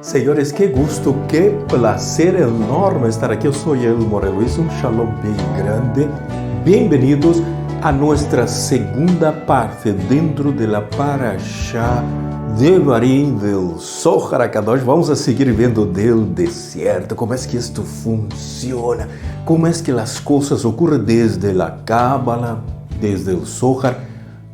Senhores, qué gusto, qué placer enorme estar aquí. Yo soy Elmo Luis, un shalom bien grande. Bienvenidos a nuestra segunda parte dentro de la Parashá Devarim del Zohar HaKadosh. Vamos a seguir viendo del desierto, cómo es que esto funciona, cómo es que las cosas ocurren desde la Cábala, desde el Zohar,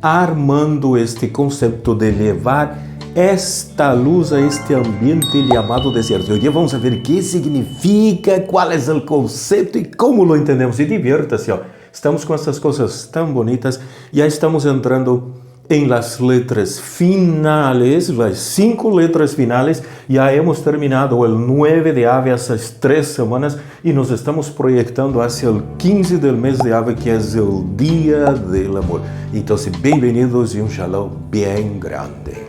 armando este concepto de levar esta luz a este ambiente llamado deserto. Hoy vamos a ver qué significa, cuál es el concepto y cómo lo entendemos. Y diviértase, estamos con estas cosas tan bonitas. Ya estamos entrando en las letras finales, las 5 letras finales. Ya hemos terminado el 9 de Ave hace 3 semanas y nos estamos proyectando hacia el 15 del mes de Ave, que es el Día del Amor. Entonces, bienvenidos y un shalom bien grande.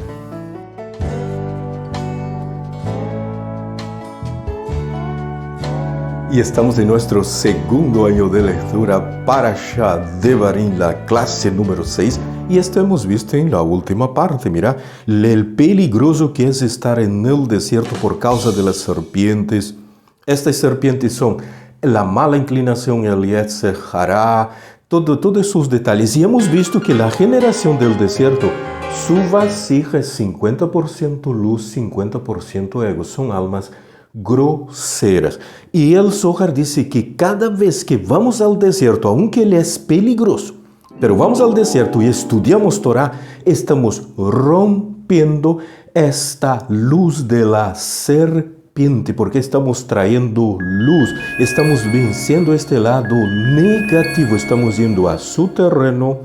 Y estamos en nuestro segundo año de lectura Parashá Devarim, la clase número 6. Y esto hemos visto en la última parte. Mira, el peligroso que es estar en el desierto por causa de las serpientes. Estas serpientes son la mala inclinación, el Yetzer Hará, todos sus detalles. Y hemos visto que la generación del desierto, su vasija es 50% luz, 50% ego. Son almas groseras. Y el Zohar dice que cada vez que vamos al desierto, aunque él es peligroso, pero vamos al desierto y estudiamos Torah, estamos rompiendo esta luz de la serpiente, porque estamos trayendo luz, estamos venciendo este lado negativo, estamos yendo a su terreno,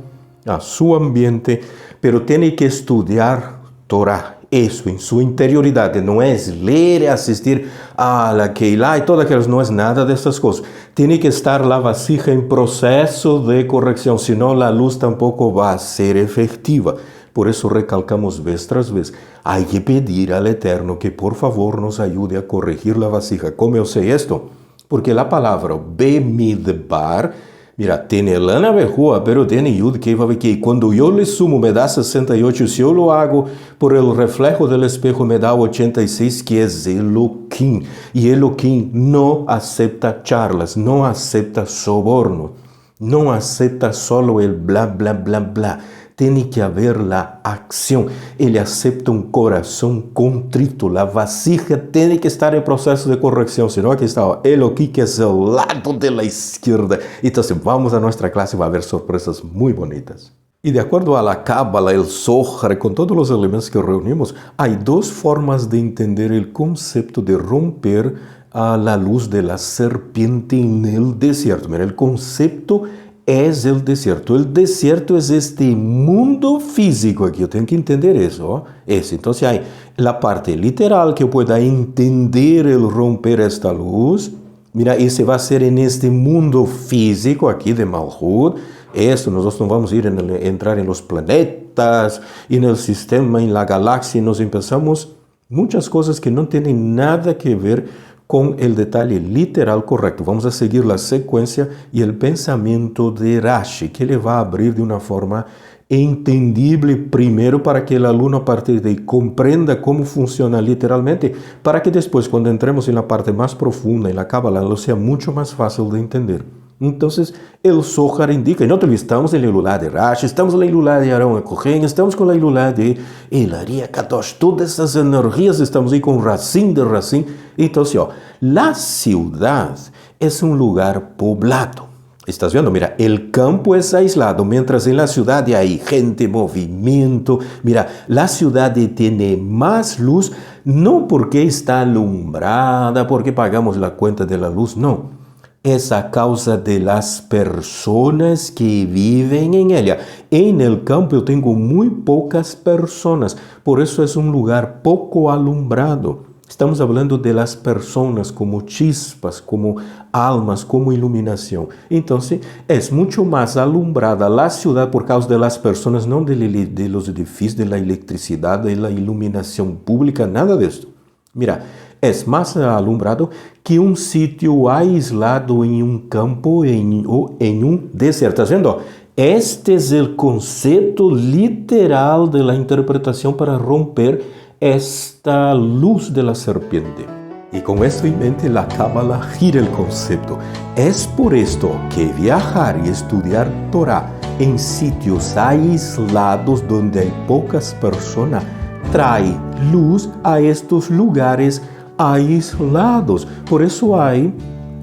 a su ambiente, pero tiene que estudiar Torah. Eso en su interioridad, no es leer, asistir a la Keilah y todas aquellas, no es nada de estas cosas. Tiene que estar la vasija en proceso de corrección, si no la luz tampoco va a ser efectiva. Por eso recalcamos vez tras vez, hay que pedir al Eterno que por favor nos ayude a corregir la vasija. ¿Cómo yo sé esto? Porque la palabra Bemidbar, mira, tiene lana verjua, pero tiene yud que va que cuando yo le sumo me da 68, si yo lo hago por el reflejo del espejo me da 86, que es Elohim. Y Elohim no acepta charlas, no acepta soborno, no acepta solo el bla, bla, bla, bla. Tiene que haber la acción. Él acepta un corazón contrito. La vasija tiene que estar en proceso de corrección. Si no, aquí está Elohim, que es el lado de la izquierda. Entonces vamos a nuestra clase, va a haber sorpresas muy bonitas. Y de acuerdo a la Cábala, el Zohar, con todos los elementos que reunimos, hay 2 formas de entender el concepto de romper a la luz de la serpiente en el desierto. Mira, el concepto es el desierto. El desierto es este mundo físico aquí. Yo tengo que entender eso. Entonces hay la parte literal que yo pueda entender el romper esta luz. Mira, ese va a ser en este mundo físico aquí de Malhut. Nosotros no vamos a entrar en los planetas, en el sistema, en la galaxia. Nos empezamos muchas cosas que no tienen nada que ver con el detalle literal correcto. Vamos a seguir la secuencia y el pensamiento de Rashi, que le va a abrir de una forma entendible primero para que el alumno a partir de ahí comprenda cómo funciona literalmente, para que después cuando entremos en la parte más profunda, en la Cábala, lo sea mucho más fácil de entender. Entonces, el Zohar indica, y no te olvides, estamos en la Ilulá de Rashi, estamos en la Ilulá de Aarón Cohen, estamos con la Ilulá de El Ari HaKadosh, todas esas energías, estamos ahí con Racine de Racine. Entonces, la ciudad es un lugar poblado. Estás viendo, mira, el campo es aislado, mientras en la ciudad hay gente, movimiento. Mira, la ciudad tiene más luz, no porque está alumbrada, porque pagamos la cuenta de la luz, no. Es a causa de las personas que viven en ella. En el campo yo tengo muy pocas personas, por eso es un lugar poco alumbrado. Estamos hablando de las personas como chispas, como almas, como iluminación. Entonces, es mucho más alumbrada la ciudad por causa de las personas, no de los edificios, de la electricidad, de la iluminación pública, nada de esto. Mira, es más alumbrado que un sitio aislado en un campo o en un desierto. ¿Estás viendo? Este es el concepto literal de la interpretación para romper esta luz de la serpiente. Y con esto en mente, la Cábala gira el concepto. Es por esto que viajar y estudiar Torah en sitios aislados donde hay pocas personas trae luz a estos lugares aislados. Por eso hay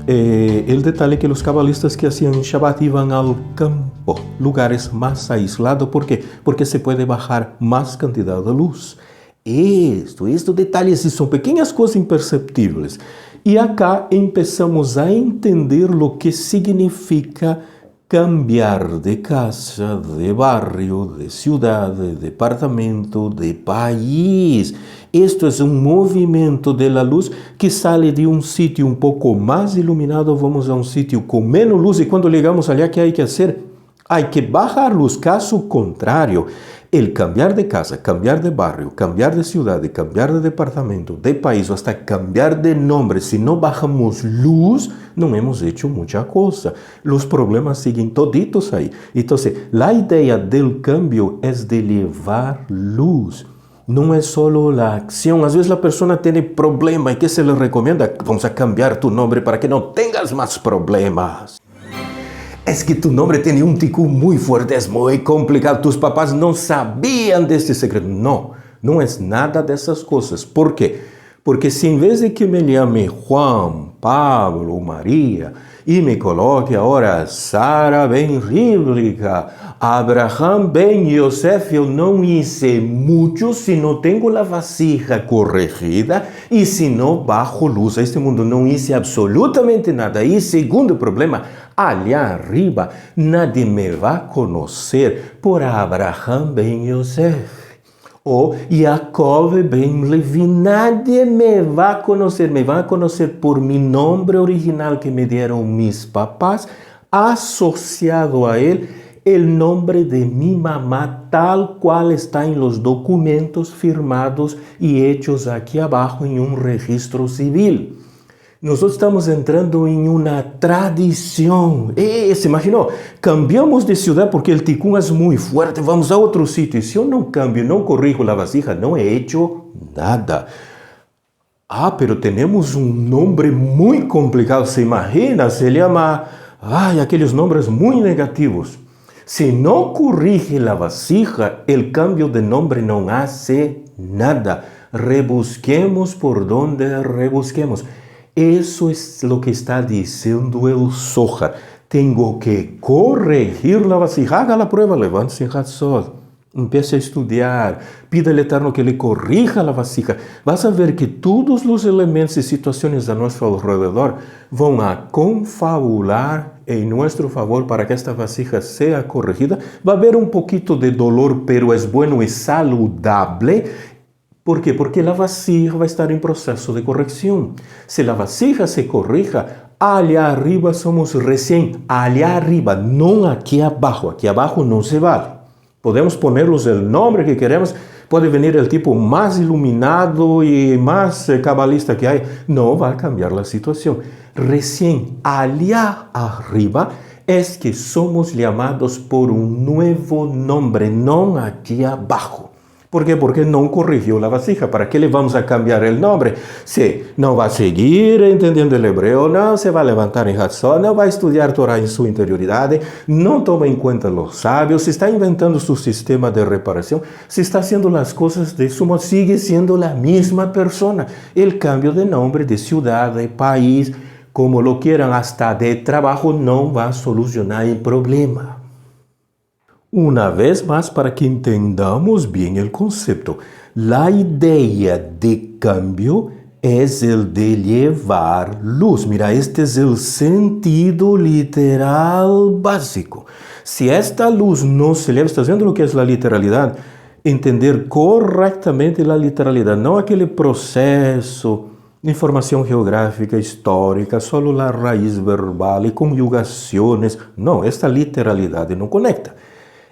el detalle que los cabalistas que hacían Shabbat iban al campo, lugares más aislados. ¿Por qué? Porque se puede bajar más cantidad de luz. Estos detalles son pequeñas cosas imperceptibles. Y acá empezamos a entender lo que significa cambiar de casa, de barrio, de ciudad, de departamento, de país. Esto es un movimiento de la luz que sale de un sitio un poco más iluminado, vamos a un sitio con menos luz, y cuando llegamos allá, ¿qué hay que hacer? Hay que bajar luz. Caso contrario, el cambiar de casa, cambiar de barrio, cambiar de ciudad, cambiar de departamento, de país o hasta cambiar de nombre, si no bajamos luz, no hemos hecho mucha cosa. Los problemas siguen toditos ahí. Entonces, la idea del cambio es de llevar luz. No es solo la acción. A veces la persona tiene problema y ¿qué se le recomienda? Vamos a cambiar tu nombre para que no tengas más problemas. Es que tu nombre tiene un ticún muy fuerte, es muy complicado. Tus papás no sabían de este secreto. No, no es nada de esas cosas. ¿Por qué? Porque si en vez de que me llame Juan, Pablo, María, y me coloque ahora Sara ben Rivlica, Abraham ben Yosef, yo no hice mucho si no tengo la vasija corregida y si no bajo luz a este mundo. No hice absolutamente nada. Y segundo problema, allá arriba nadie me va a conocer por Abraham ben Yosef o Jacob ben Levi. Nadie me va a conocer. Me van a conocer por mi nombre original que me dieron mis papás, asociado a él el nombre de mi mamá, tal cual está en los documentos firmados y hechos aquí abajo en un registro civil. Nosotros estamos entrando en una tradición. ¿Se imaginó? Cambiamos de ciudad porque el ticún es muy fuerte, vamos a otro sitio. Y si yo no cambio, no corrijo la vasija, no he hecho nada. Pero tenemos un nombre muy complicado. ¿Se imagina? Se llama, aquellos nombres muy negativos. Si no corrige la vasija, el cambio de nombre no hace nada. Rebusquemos por donde rebusquemos. Eso es lo que está diciendo el Zohar. Tengo que corregir la vasija. Haga la prueba, levántese en Hatzot. Empiece a estudiar. Pida al Eterno que le corrija la vasija. Vas a ver que todos los elementos y situaciones a nuestro alrededor van a confabular en nuestro favor para que esta vasija sea corregida. Va a haber un poquito de dolor, pero es bueno y saludable. ¿Por qué? Porque la vasija va a estar en proceso de corrección. Si la vasija se corrija, allá arriba somos recién, allá arriba, no aquí abajo. Aquí abajo no se vale. Podemos ponerlos el nombre que queremos. Puede venir el tipo más iluminado y más cabalista que hay. No va a cambiar la situación. Recién allá arriba es que somos llamados por un nuevo nombre, no aquí abajo. ¿Por qué? Porque no corrigió la vasija. ¿Para qué le vamos a cambiar el nombre? Si no va a seguir entendiendo el hebreo, no se va a levantar en Hatzot, no va a estudiar Torah en su interioridad, no toma en cuenta los sabios, se está inventando su sistema de reparación, se está haciendo las cosas de su modo, sigue siendo la misma persona. El cambio de nombre, de ciudad, de país, como lo quieran, hasta de trabajo, no va a solucionar el problema. Una vez más, para que entendamos bien el concepto, la idea de cambio es el de llevar luz. Mira, este es el sentido literal básico. Si esta luz no se lleva, ¿estás viendo lo que es la literalidad? Entender correctamente la literalidad, no aquel proceso de información geográfica, histórica, solo la raíz verbal y conjugaciones. No, esta literalidad no conecta.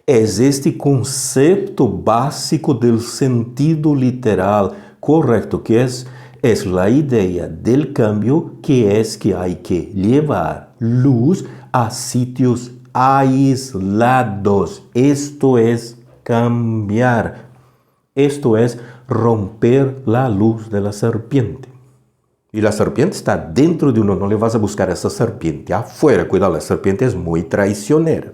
Es este concepto básico del sentido literal correcto, que es la idea del cambio, que es que hay que llevar luz a sitios aislados. Esto es cambiar. Esto es romper la luz de la serpiente. Y la serpiente está dentro de uno, no le vas a buscar a esa serpiente afuera. Cuidado, la serpiente es muy traicionera.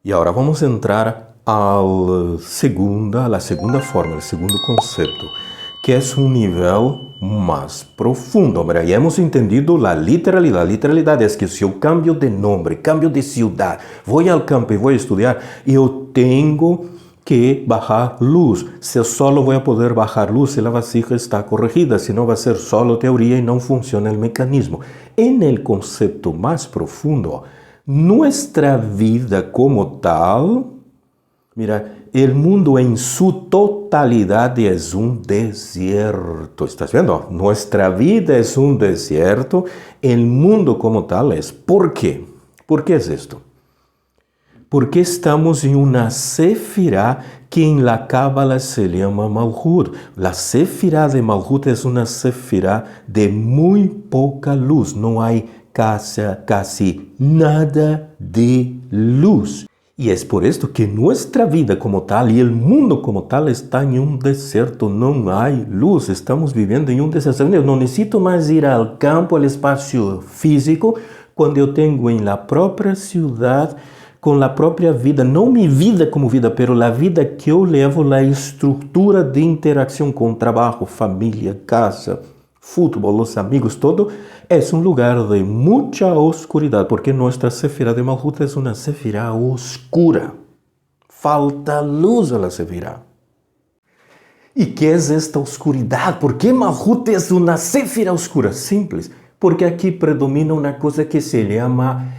Y ahora vamos a entrar a la segunda forma, el segundo concepto, que es un nivel más profundo. Mira, ya hemos entendido la literalidad. La literalidad es que si yo cambio de nombre, cambio de ciudad, voy al campo y voy a estudiar, yo tengo que bajar luz. Si solo voy a poder bajar luz si la vasija está corregida, si no va a ser solo teoría y no funciona el mecanismo. En el concepto más profundo, nuestra vida como tal, mira, el mundo en su totalidad es un desierto. ¿Estás viendo? Nuestra vida es un desierto, el mundo como tal es. ¿Por qué? ¿Por qué es esto? Porque estamos en una sefirá que en la Cábala se llama Malhut. La sefirá de Malhut es una sefirá de muy poca luz. No hay casi nada de luz. Y es por esto que nuestra vida como tal y el mundo como tal está en un desierto. No hay luz. Estamos viviendo en un desierto. No necesito más ir al campo, al espacio físico, cuando yo tengo en la propia ciudad, con la propia vida, no mi vida como vida, pero la vida que yo levo, la estructura de interacción con trabajo, familia, casa, fútbol, los amigos, todo, es un lugar de mucha oscuridad, porque nuestra sefirá de Malhut es una sefirá oscura. Falta luz a la sefirá. ¿Y qué es esta oscuridad? ¿Por qué Malhut es una sefirá oscura? Simples, porque aquí predomina una cosa que se llama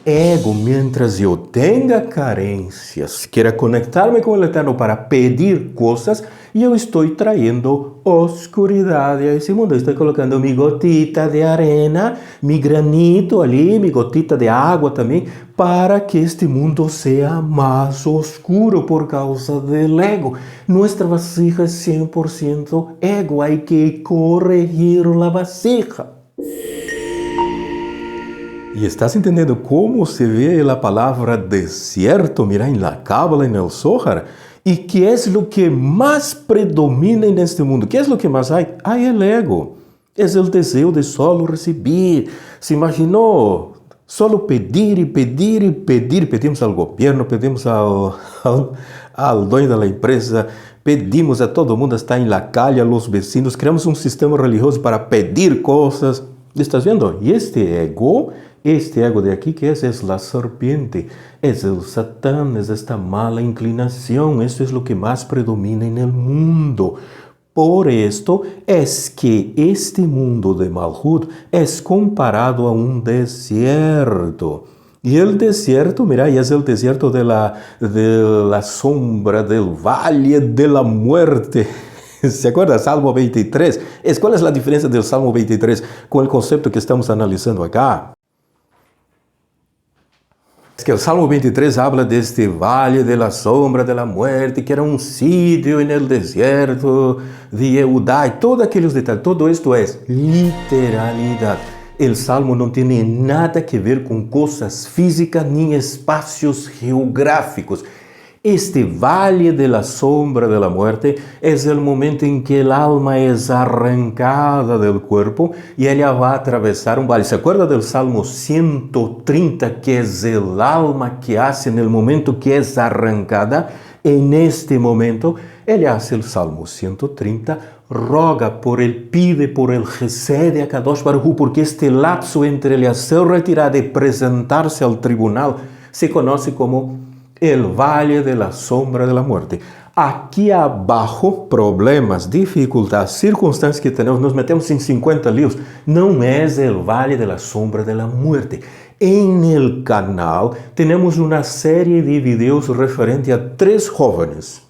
ego. Mientras yo tenga carencias, quiera conectarme con el Eterno para pedir cosas, yo estoy trayendo oscuridad a ese mundo. Estoy colocando mi gotita de arena, mi granito allí, mi gotita de agua también, para que este mundo sea más oscuro por causa del ego. Nuestra vasija es 100% ego. Hay que corregir la vasija. Y estás entendiendo cómo se ve la palabra desierto, mira, en la Cábala, en el Zohar. ¿Y qué es lo que más predomina en este mundo? ¿Qué es lo que más hay? Hay el ego. Es el deseo de solo recibir. ¿Se imaginó? Solo pedir y pedir y pedir. Pedimos al gobierno, pedimos al dueño de la empresa, pedimos a todo mundo, está en la calle, a los vecinos. Creamos un sistema religioso para pedir cosas. ¿Estás viendo? Y este ego de aquí que es la serpiente, es el Satán, es esta mala inclinación. Esto es lo que más predomina en el mundo. Por esto es que este mundo de Malhut es comparado a un desierto. Y el desierto, mira, es el desierto de la sombra, del valle de la muerte. ¿Se acuerda? Salmo 23. ¿Cuál es la diferencia del Salmo 23 con el concepto que estamos analizando acá? Es que el Salmo 23 habla de este valle de la sombra de la muerte, que era un sitio en el desierto de Yehudá, y todos aquellos detalles. Todo esto es literalidad. El Salmo no tiene nada que ver con cosas físicas ni espacios geográficos. Este valle de la sombra de la muerte es el momento en que el alma es arrancada del cuerpo y ella va a atravesar un valle. ¿Se acuerda del Salmo 130, que es el alma que hace en el momento que es arrancada? En este momento, ella hace el Salmo 130, pide por el Gesed de Akadosh Baruj Hu, porque este lapso entre el hacer retirada y presentarse al tribunal se conoce como el valle de la sombra de la muerte. Aquí abajo, problemas, dificultades, circunstancias que tenemos, nos metemos en 50 líos. No es el valle de la sombra de la muerte. En el canal tenemos una serie de videos referente a 3 jóvenes.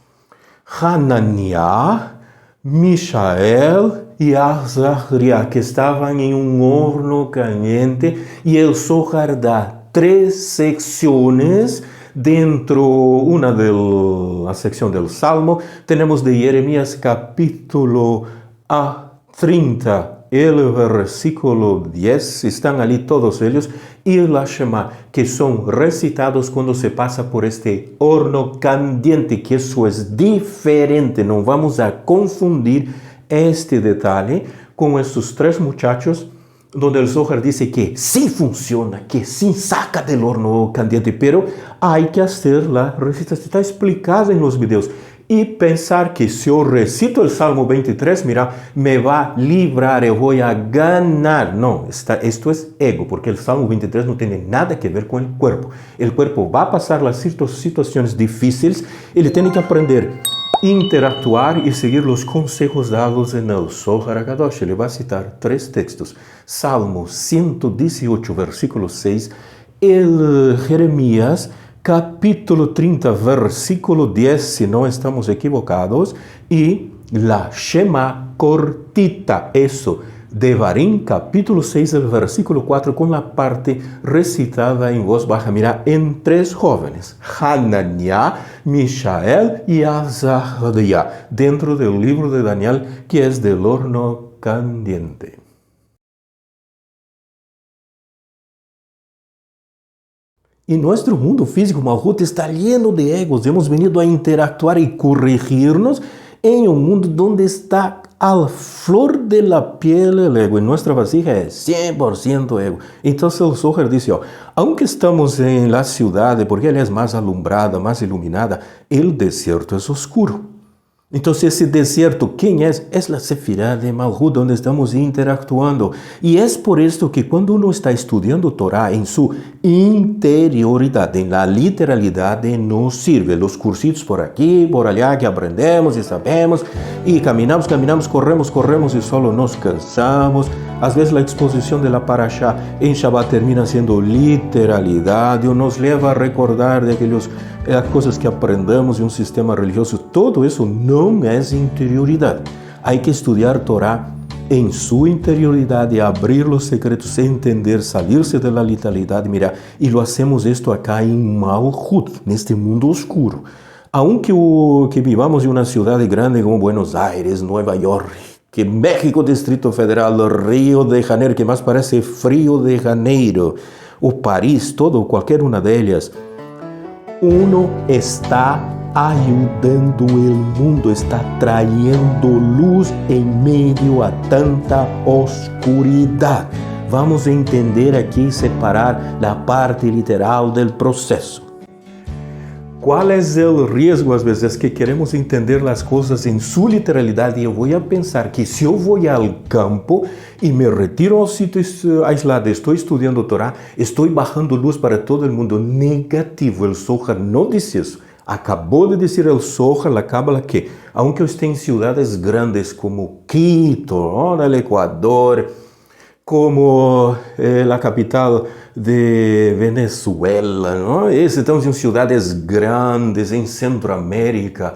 Hananiah, Mishael y Azariah, que estaban en un horno caliente, y el Zohar da 3 secciones. Dentro, una de la sección del Salmo, tenemos de Jeremías capítulo 30, el versículo 10, están allí todos ellos, y la Shema, que son recitados cuando se pasa por este horno caliente, que eso es diferente. No vamos a confundir este detalle con estos tres muchachos, donde el Zohar dice que sí funciona, que sí saca del horno caliente, pero hay que hacer la recitación. Está explicada en los videos. Y pensar que si yo recito el Salmo 23, mira, me va a librar, yo voy a ganar. No, esto es ego, porque el Salmo 23 no tiene nada que ver con el cuerpo. El cuerpo va a pasar las situaciones difíciles, él tiene que aprender a interactuar y seguir los consejos dados en el Zohar HaKadosh. Le va a citar tres textos. Salmo 118, versículo 6, el Jeremías, capítulo 30, versículo 10, si no estamos equivocados, y la Shema cortita, eso, Devarim, capítulo 6, el versículo 4, con la parte recitada en voz baja. Mira, en tres jóvenes, Hananiah, Mishael y Azariah, dentro del libro de Daniel, que es del horno caliente. Y nuestro mundo físico, Malhut, está lleno de egos. Hemos venido a interactuar y corregirnos en un mundo donde está a flor de la piel el ego. Y nuestra vasija es 100% ego. Entonces el Zohar dice, aunque estamos en la ciudad, porque ella es más alumbrada, más iluminada, el desierto es oscuro. Entonces ese desierto, ¿quién es? Es la Sefirá de Malhut, donde estamos interactuando. Y es por esto que cuando uno está estudiando Torah en su interioridad, en la literalidad, no sirve. Los cursitos por aquí, por allá, que aprendemos y sabemos, y caminamos, corremos y solo nos cansamos. A veces la exposición de la Parashá en Shabbat termina siendo literalidad, y nos lleva a recordar de aquellas cosas que aprendemos de un sistema religioso. Todo eso no es interioridad. Hay que estudiar Torah en su interioridad y abrir los secretos, entender, salirse de la literalidad. Mira, y lo hacemos esto acá en Malhut, en este mundo oscuro. Aunque que vivamos en una ciudad grande como Buenos Aires, Nueva York, que México, Distrito Federal, Río de Janeiro, que más parece Frío de Janeiro, o París, todo, cualquier una de ellas, uno está ayudando el mundo, está trayendo luz en medio a tanta oscuridad. Vamos a entender aquí y separar la parte literal del proceso. ¿Cuál es el riesgo? A veces que queremos entender las cosas en su literalidad, y yo voy a pensar que si yo voy al campo y me retiro a un sitio aislado, estoy estudiando Torah, estoy bajando luz para todo el mundo. Negativo, el Zohar no dice eso. Acabó de decir el Zohar, la Cábala, que aunque yo esté en ciudades grandes como Quito, en el Ecuador, como la capital de Venezuela, ¿no? Estamos en ciudades grandes, en Centroamérica.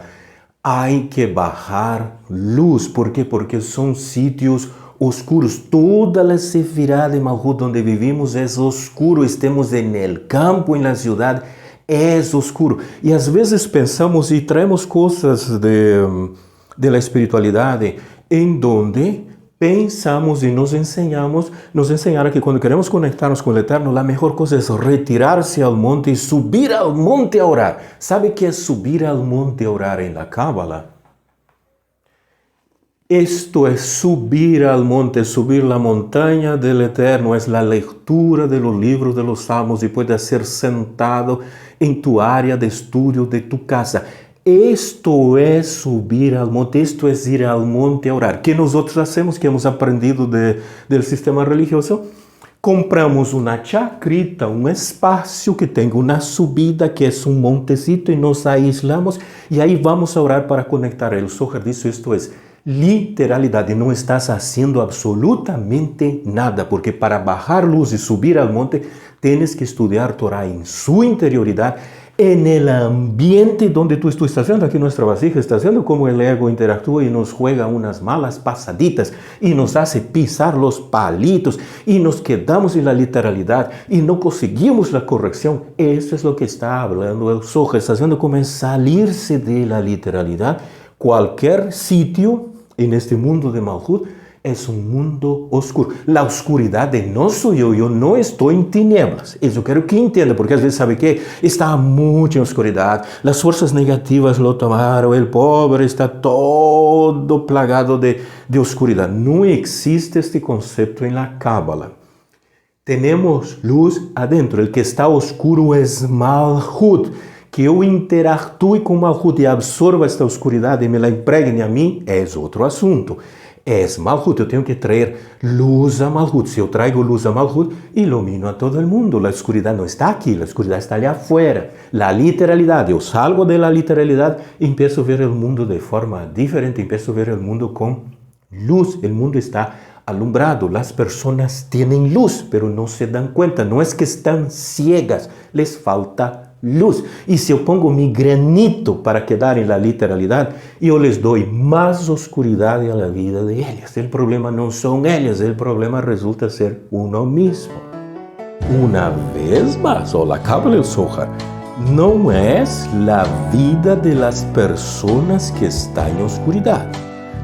Hay que bajar luz. ¿Por qué? Porque son sitios oscuros. Toda la Sefirá de Malhut donde vivimos es oscuro. Estemos en el campo, en la ciudad, es oscuro. Y a veces pensamos y traemos cosas de la espiritualidad en donde pensamos y nos enseñaron que cuando queremos conectarnos con el Eterno, la mejor cosa es retirarse al monte y subir al monte a orar. ¿Sabe qué es subir al monte a orar en la Cábala? Esto es subir al monte, subir la montaña del Eterno, es la lectura de los libros de los Salmos, y puede ser sentado en tu área de estudio de tu casa. Esto es subir al monte, esto es ir al monte a orar. ¿Qué nosotros hacemos? Que hemos aprendido del sistema religioso. Compramos una chacrita, un espacio que tenga una subida, que es un montecito, y nos aislamos, y ahí vamos a orar para conectar. El Zohar dice, esto es literalidad, y no estás haciendo absolutamente nada, porque para bajar luz y subir al monte, tienes que estudiar Torah en su interioridad, en el ambiente donde tú estás haciendo. Aquí nuestra vasija está haciendo como el ego interactúa y nos juega unas malas pasaditas y nos hace pisar los palitos y nos quedamos en la literalidad y no conseguimos la corrección. Eso es lo que está hablando el Zohar. Está haciendo como es salirse de la literalidad. Cualquier sitio en este mundo de Malhut es un mundo oscuro. La oscuridad no soy yo no estoy en tinieblas. Eso quiero que entienda, porque a veces sabe que está mucho en oscuridad, las fuerzas negativas lo tomaron, el pobre está todo plagado de oscuridad. No existe este concepto en la Cábala. Tenemos luz adentro, el que está oscuro es Malhut. Que eu interactue com Malhut e absorva esta oscuridade e me la impregne a mim, é outro assunto. É Malhut, eu tenho que trazer luz a Malhut. Se eu traigo luz a Malhut, ilumino a todo o mundo. A escuridão não está aqui, a escuridão está ali afuera. A literalidade, eu salgo da literalidade e empiezo a ver o mundo de forma diferente, empiezo a ver o mundo com luz. O mundo está alumbrado, as pessoas têm luz, pero não se dão conta. Não é que estão ciegas, les falta luz. E se eu pongo mi granito para quedar em la literalidade, eu les doy mais oscuridade a la vida de elas. O problema não são elas, o problema resulta ser uno mismo. Uma vez mais, o la Cábala el Zohar, não é a vida de las personas que estão em oscuridade.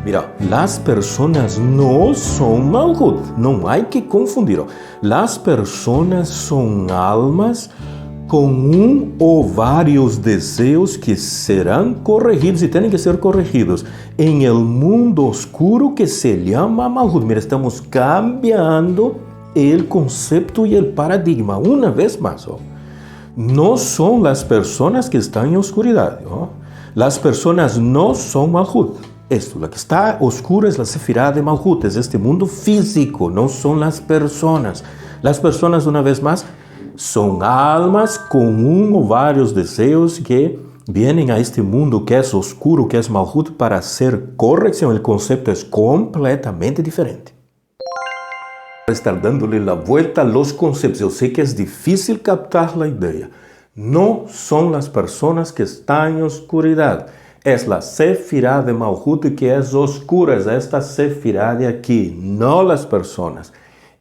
Mira, las personas no son Malhut, no hay que confundirlo. Las personas son almas com ou vários desejos que serão corrigidos e têm que ser corrigidos em el mundo oscuro que se llama Malhut. Mira, estamos cambiando el concepto y el paradigma una vez más. No son las personas que están en oscuridad. Las personas no son Malhut. Esto, la que está oscura es la Sefirá de Malhut, es este mundo físico, no son las personas. Las personas, una vez más, son almas con o varios deseos que vienen a este mundo que es oscuro, que es Malhut, para hacer corrección. El concepto es completamente diferente. Estar dándole la vuelta a los conceptos. Yo sé que es difícil captar la idea. No son las personas que están en oscuridad. Es la Sefirá de Malhut que es oscura, es esta Sefirá de aquí, no las personas.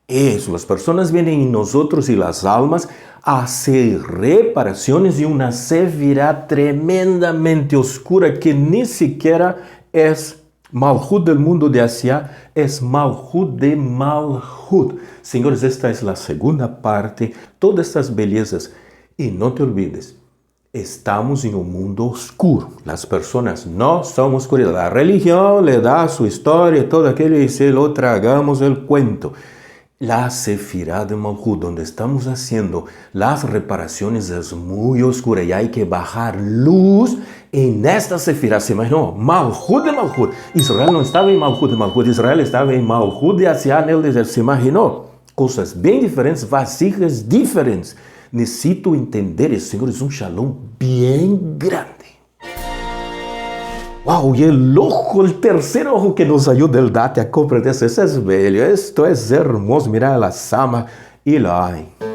Eso, las personas vienen en nosotros y las almas a hacer reparaciones y una Sefirá tremendamente oscura que ni siquiera es Malhut del mundo de Asia, es Malhut de Malhut. Señores, esta es la segunda parte, todas estas bellezas. Y no te olvides, estamos en un mundo oscuro. Las personas no son oscuridad. La religión le da su historia, todo aquello, y se lo tragamos el cuento. La Sefirá de Malhut, donde estamos haciendo las reparaciones, es muy oscura y hay que bajar luz en esta Sefirá. ¿Se imaginó? Malhut de Malhut. Israel no estaba en Malhut de Malhut, Israel estaba en Malhut de Asia en el desierto. ¿Se imaginó? Cosas bien diferentes, vasijas diferentes. Necesito entender isso, Senhor, é shalom bem grande. Wow, y el ojo, el tercer ojo que nos ayuda el date a comprender eso es bello, esto es hermoso, mira la sama y la hay.